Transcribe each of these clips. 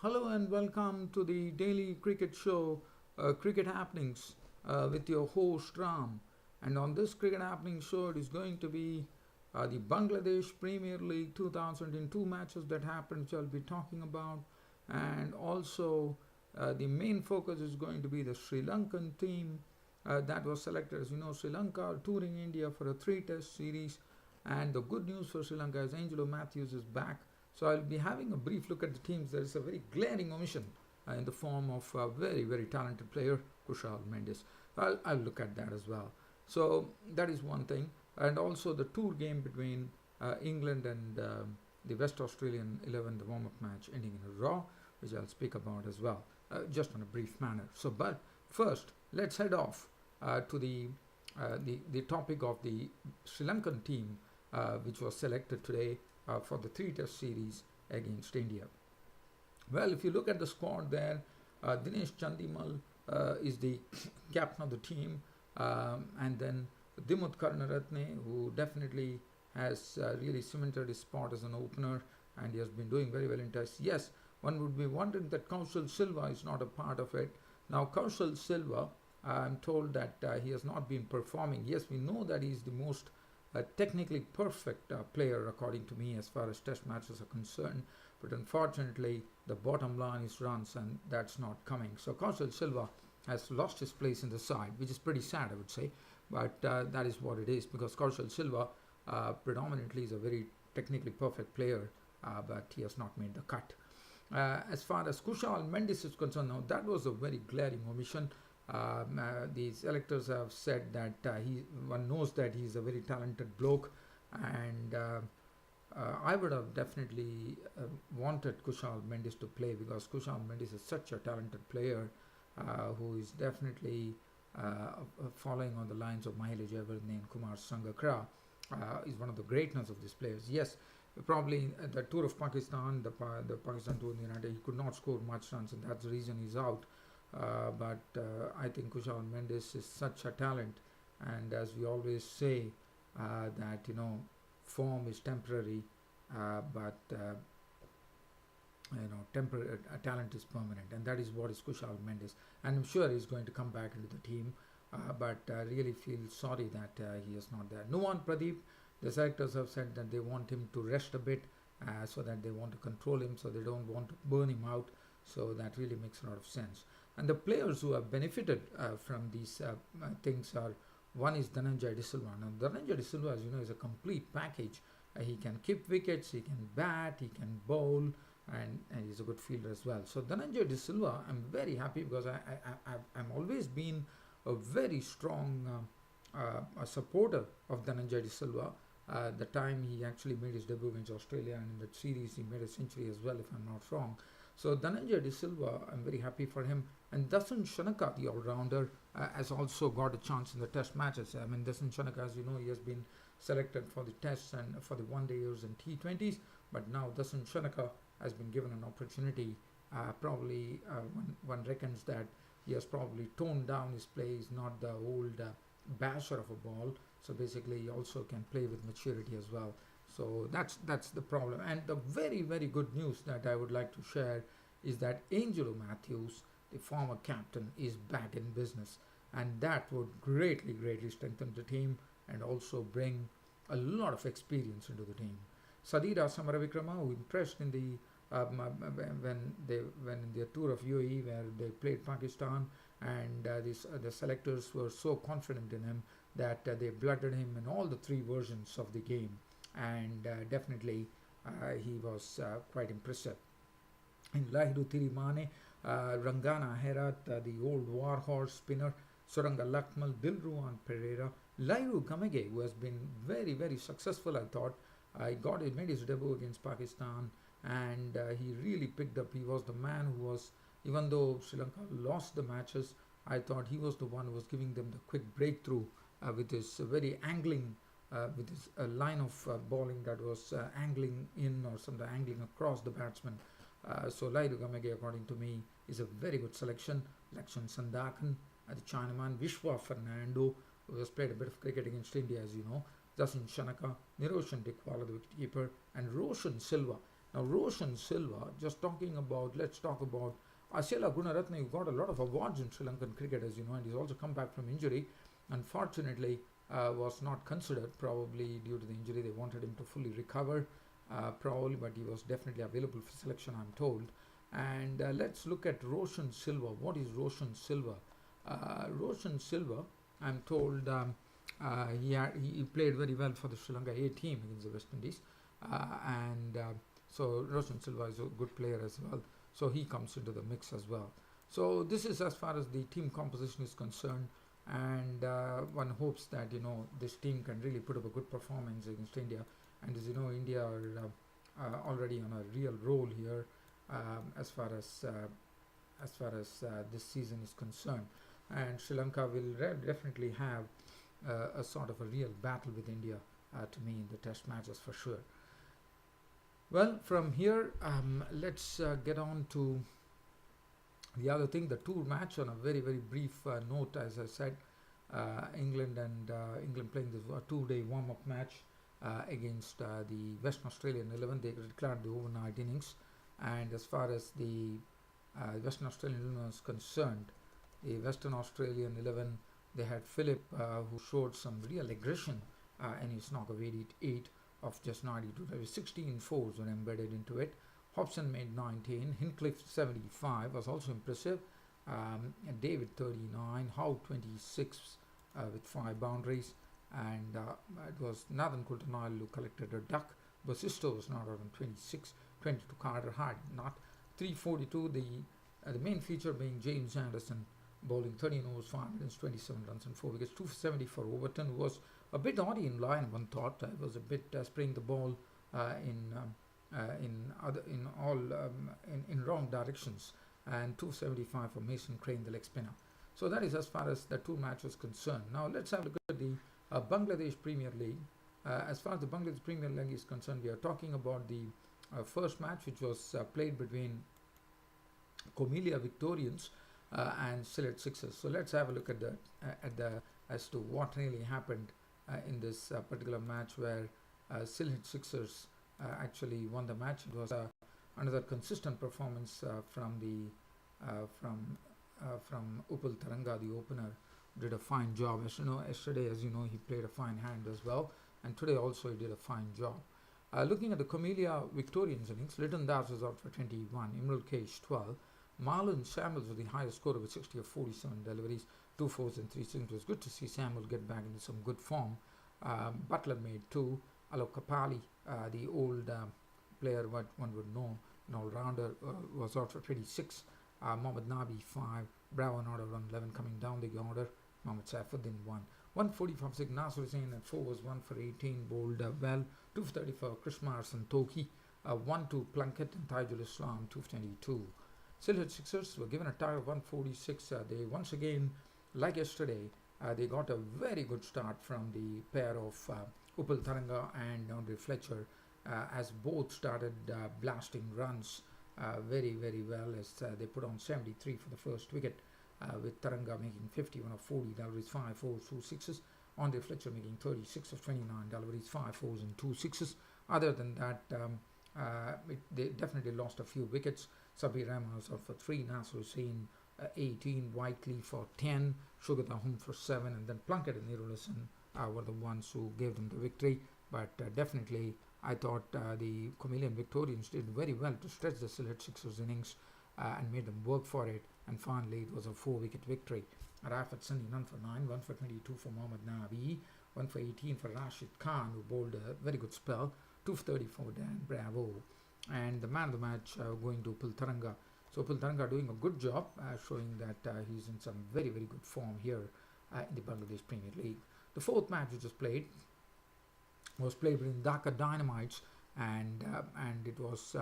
Hello and welcome to the daily cricket show, Cricket Happenings, with your host Ram. And on this Cricket Happenings show, it is going to be the Bangladesh Premier League 2002 matches that happened, which I'll be talking about. And also, the main focus is going to be the Sri Lankan team that was selected. As you know, Sri Lanka are touring India for a three-test series. And the good news for Sri Lanka is Angleo Mathews is back. So I'll be having a brief look at the teams. There is a very glaring omission in the form of a very talented player, Kushal Mendis. I'll look at that as well. So that is one thing. And also the tour game between England and the West Australian 11, the warm-up match ending in a draw, which I'll speak about as well, just in a brief manner. So, but first, let's head off to the topic of the Sri Lankan team, which was selected today for the three-test series against India. Well, if you look at the squad there, Dinesh Chandimal is the captain of the team, and then Dimut Karunaratne, who definitely has really cemented his spot as an opener, and he has been doing very well in tests. Yes, one would be wondering that Kaushal Silva is not a part of it. Now, Kaushal Silva, I'm told that he has not been performing. Yes, we know that he is the most technically perfect player, according to me, as far as test matches are concerned. But unfortunately, the bottom line is runs, and that's not coming. So Kaushal Silva has lost his place in the side, which is pretty sad, I would say. But that is what it is, because Kaushal Silva predominantly is a very technically perfect player, but he has not made the cut. As far as Kushal Mendis is concerned, now that was a very glaring omission. The selectors have said that one knows that he's a very talented bloke, and I would have definitely wanted Kushal Mendis to play, because Kushal Mendis is such a talented player who is definitely following on the lines of Mahela Jayawardene and Kumar Sangakkara. Is one of the greatness of these players. Yes, probably the tour of Pakistan, the Pakistan tour in the United, he could not score much runs, and that's the reason he's out. But I think Kushal Mendis is such a talent, and as we always say, that form is temporary, but talent is permanent, and that is what is Kushal Mendis. And I'm sure he's going to come back into the team, but I really feel sorry that he is not there. Nuwan Pradeep, the selectors have said that they want him to rest a bit, so that they want to control him, so they don't want to burn him out. So that really makes a lot of sense. And the players who have benefited from these things are, one is Dhananjay De Silva. Now, Dhananjay De Silva, as you know, is a complete package. He can keep wickets, he can bat, he can bowl, and he's a good fielder as well. So Dhananjay De Silva, I'm very happy, because I'm always been a very strong a supporter of Dhananjay De Silva. The time he actually made his debut against Australia, and in that series he made a century as well, if I'm not wrong. So Dhananjay De Silva, I'm very happy for him. And Dasan Shanaka, the all-rounder, has also got a chance in the test matches. I mean, Dasan Shanaka, as you know, he has been selected for the tests and for the one-dayers and T20s. But now Dasan Shanaka has been given an opportunity. Probably one reckons that he has probably toned down his play. He's not the old basher of a ball. So basically, he also can play with maturity as well. So that's the problem. And the very good news that I would like to share is that Angleo Mathews, the former captain, is back in business, and that would greatly strengthen the team and also bring a lot of experience into the team. Sadira Samaravikrama, who impressed in the when in their tour of UAE, where they played Pakistan, and the selectors were so confident in him that they blooded him in all the three versions of the game, and definitely he was quite impressive. In Lahiru Tirimane, Rangana Herat, the old warhorse spinner, Suranga Lakmal, Dilruwan Pereira, Lahiru Gamage, who has been very successful, I thought. He made his debut against Pakistan, and he really picked up. He was the man who was, even though Sri Lanka lost the matches, I thought he was the one who was giving them the quick breakthrough with his very angling, with his line of bowling that was angling in, or something angling across the batsman. So Lahiru Gamage, according to me, is a very good selection. Lakshan Sandakan, the Chinaman, Vishwa Fernando, who has played a bit of cricket against India, as you know, Dasan Shanaka, Niroshan Dikwala, the wicketkeeper, and Roshan Silva. Now, Roshan Silva, let's talk about Asiala Gunaratne, who got a lot of awards in Sri Lankan cricket, as you know, and he's also come back from injury. Unfortunately, was not considered, probably due to the injury. They wanted him to fully recover, probably, but he was definitely available for selection, I'm told. And let's look at Roshan Silva. What is Roshan Silva? Roshan Silva, I'm told, he played very well for the Sri Lanka A team against the West Indies, so Roshan Silva is a good player as well. So he comes into the mix as well. So this is as far as the team composition is concerned, and one hopes that this team can really put up a good performance against India. And as you know, India are already on a real roll here as far as this season is concerned. And Sri Lanka will definitely have a sort of a real battle with India to me in the test matches for sure. Well, from here, let's get on to the other thing, the tour match. On a very, very brief note, as I said, England playing this 2-day warm-up match against the Western Australian 11. They declared the overnight innings, and as far as the Western Australian 11 is concerned, the Western Australian 11, they had Phillip, who showed some real aggression in his knock of 88 of just 92. There were 16 fours were embedded into it. Hobson made 19. Hincliffe 75 was also impressive. David 39. Howe 26 with 5 boundaries. And it was Nathan Coulter-Nile who collected a duck. Basisto was not out on 26. 22 Carter Hart not. 342. The main feature being James Anderson bowling 13 overs, 5 innings, 27 runs and 4 wickets. 270 for Overton, who was a bit oddly in line, one thought. It was a bit spraying the ball in wrong directions. And 275 for Mason Crane, the leg spinner. So that is as far as the two matches concerned. Now let's have a look at the Bangladesh Premier League. As far as the Bangladesh Premier League is concerned, we are talking about the first match, which was played between Comelia Victorians and Sylhet Sixers. So let's have a look at as to what really happened in this particular match, where Sylhet Sixers actually won the match. It was another consistent performance from Upal Taranga, the opener. Did a fine job. Yesterday, as you know, he played a fine hand as well, and today also he did a fine job. Looking at the Comelia Victorians innings, Lytton Das was out for 21, Imrul Kaish 12, Marlon Samuels was the highest scorer with 60 of 47 deliveries, 2 fours and 3 singles. It was good to see Samuel get back into some good form. Butler made 2. Alok Kapali, the old player, what one would know, an all-rounder, was out for 26. Mohammad Nabi 5. Bravo not out on 11, coming down the order. Mohammad Saifuddin 1. 145 for Nasser Hussain at 4 was 1 for 18, bowled well. 2 for 30 for Krishmars and Toki. 1 to Plunkett and Tajul Islam, 2 for 22. Sylhet Sixers were given a target of 146. They once again, like yesterday, they got a very good start from the pair of Upal Taranga and Andre Fletcher, as both started blasting runs very, very well, as they put on 73 for the first wicket, with Taranga making 51 of 40 deliveries, 5 fours, 2 sixes. Andre Fletcher making 36 of 29 deliveries, 5 fours and 2 sixes. Other than that, they definitely lost a few wickets. Sabir Rahman was out for 3, Nasser Hussain 18, Whiteley for 10, Shugata Hum for 7, and then Plunkett and Nirulasan were the ones who gave them the victory. But definitely, I thought the Comelian Victorians did very well to stretch the Sylhet Sixers innings and made them work for it. And finally, it was a 4-wicket victory. Rafat Sani, none for 9, 1 for 22 for Mohammad Nabi, 1 for 18 for Rashid Khan, who bowled a very good spell, 2 for 30 for Dan Bravo. And the man of the match going to Upal Taranga. So Upal Taranga doing a good job, showing that he's in some very, very good form here in the Bangladesh Premier League. The fourth match which was played between Dhaka Dynamites and it was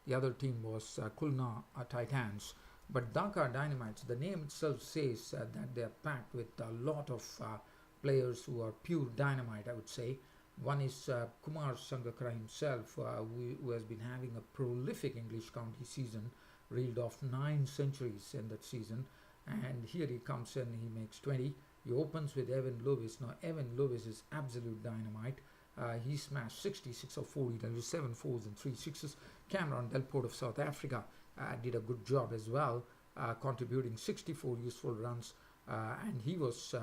the other team was Khulna Titans. But Dhaka Dynamites, the name itself says that they are packed with a lot of players who are pure dynamite, I would say. One is Kumar Sangakkara himself, who has been having a prolific English county season, reeled off 9 centuries in that season. And here he comes in, he makes 20. He opens with Evan Lewis. Now, Evan Lewis is absolute dynamite. He smashed 66 of 40, that was 7 fours and 3 sixes. Cameron Delport of South Africa did a good job as well, contributing 64 useful runs. And he was,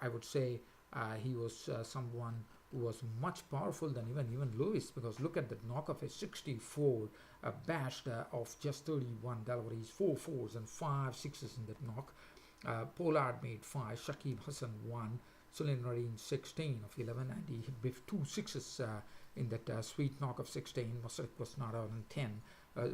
I would say, he was someone who was much powerful than even Lewis, because look at that knock of a 64 bashed of just 31 deliveries, 4 fours and 5 sixes in that knock. Pollard made 5, Shakib Hassan 1, Sulin Nareen 16 of 11, and he hit 2 sixes in that sweet knock of 16. Musrak was not out on 10.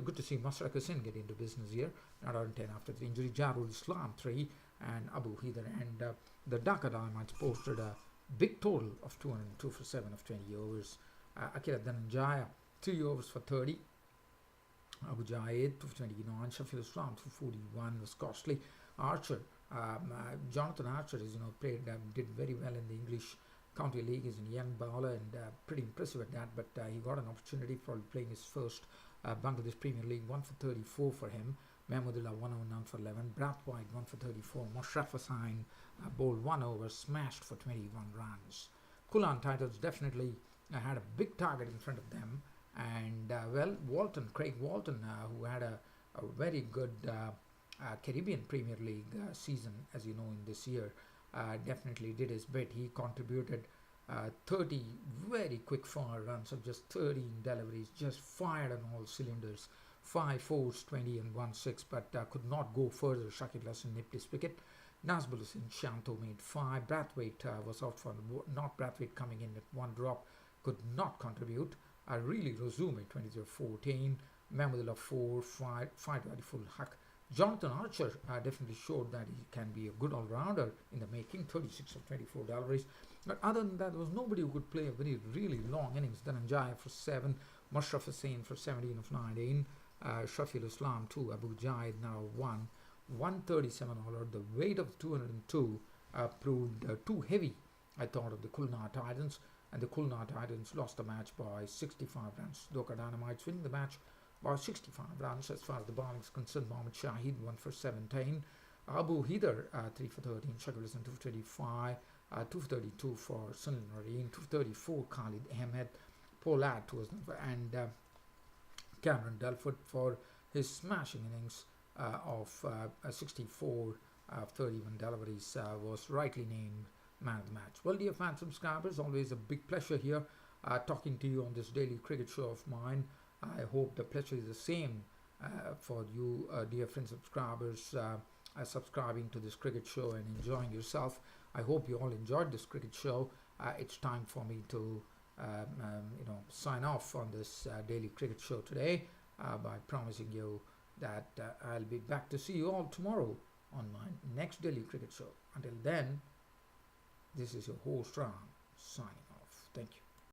Good to see Musrak Hussain get into business here, not out on 10 after the injury. Jarul Islam 3 and Abu Hidar, and the Dhaka Dynamites posted a big total of 202 for 7 of 20 overs. Akira Dhananjaya 3 overs for 30. Abu Jaid 229, Shafil Islam 241 was costly. Archer, Jonathan Archer is played did very well in the English County League. He's a young bowler and pretty impressive at that, but he got an opportunity for playing his first Bangladesh Premier League. 1 for 34 for him. Mahmudullah 109 for 11. Brathwaite 1 for 34. Moshraf Hossain bowled 1 over, smashed for 21 runs. Kulan Titans definitely had a big target in front of them, and Craig Walton, who had a very good Caribbean Premier League season, as you know, in this year, definitely did his bit. He contributed 30 very quick fire runs of just 13 deliveries, just fired on all cylinders. 5 fours, 20 and 1 6, but could not go further. Shakib Hassan nipped his wicket. Nazmul Hussain Shanto made 5. Brathwaite was out for not Brathwaite coming in at 1 drop, could not contribute. Really Rozume 23-14. Mahmudullah 4, 5 very full huck. Jonathan Archer definitely showed that he can be a good all-rounder in the making, 36 of 24 deliveries. But other than that, there was nobody who could play a very really long innings. Dhananjaya for 7, Mushraf Hussain for 17 of 19, Shafil Islam 2, Abu Jaid now 1, 137 all out. The weight of 202 proved too heavy, I thought, of the Khulna Titans, and the Khulna Titans lost the match by 65 runs. Dhaka Dynamites winning the match by 65 runs. As far as the bowling is concerned, Mohammad Shahid 1 for 17, Abu Hidar 3 for 13, Shakib Hassan 2 for 25, 2 for 32 for Sunil Nareen, 2 for 34 Khalid Ahmed, Pollard 2 and Cameron Delport for his smashing innings of 64 of 31 deliveries was rightly named man of the match. Well, dear fans, subscribers, always a big pleasure here talking to you on this daily cricket show of mine. I hope the pleasure is the same for you, dear friends, subscribers, subscribing to this cricket show and enjoying yourself. I hope you all enjoyed this cricket show. It's time for me to sign off on this daily cricket show today by promising you that I'll be back to see you all tomorrow on my next daily cricket show. Until then, this is your host Ram signing off. Thank you.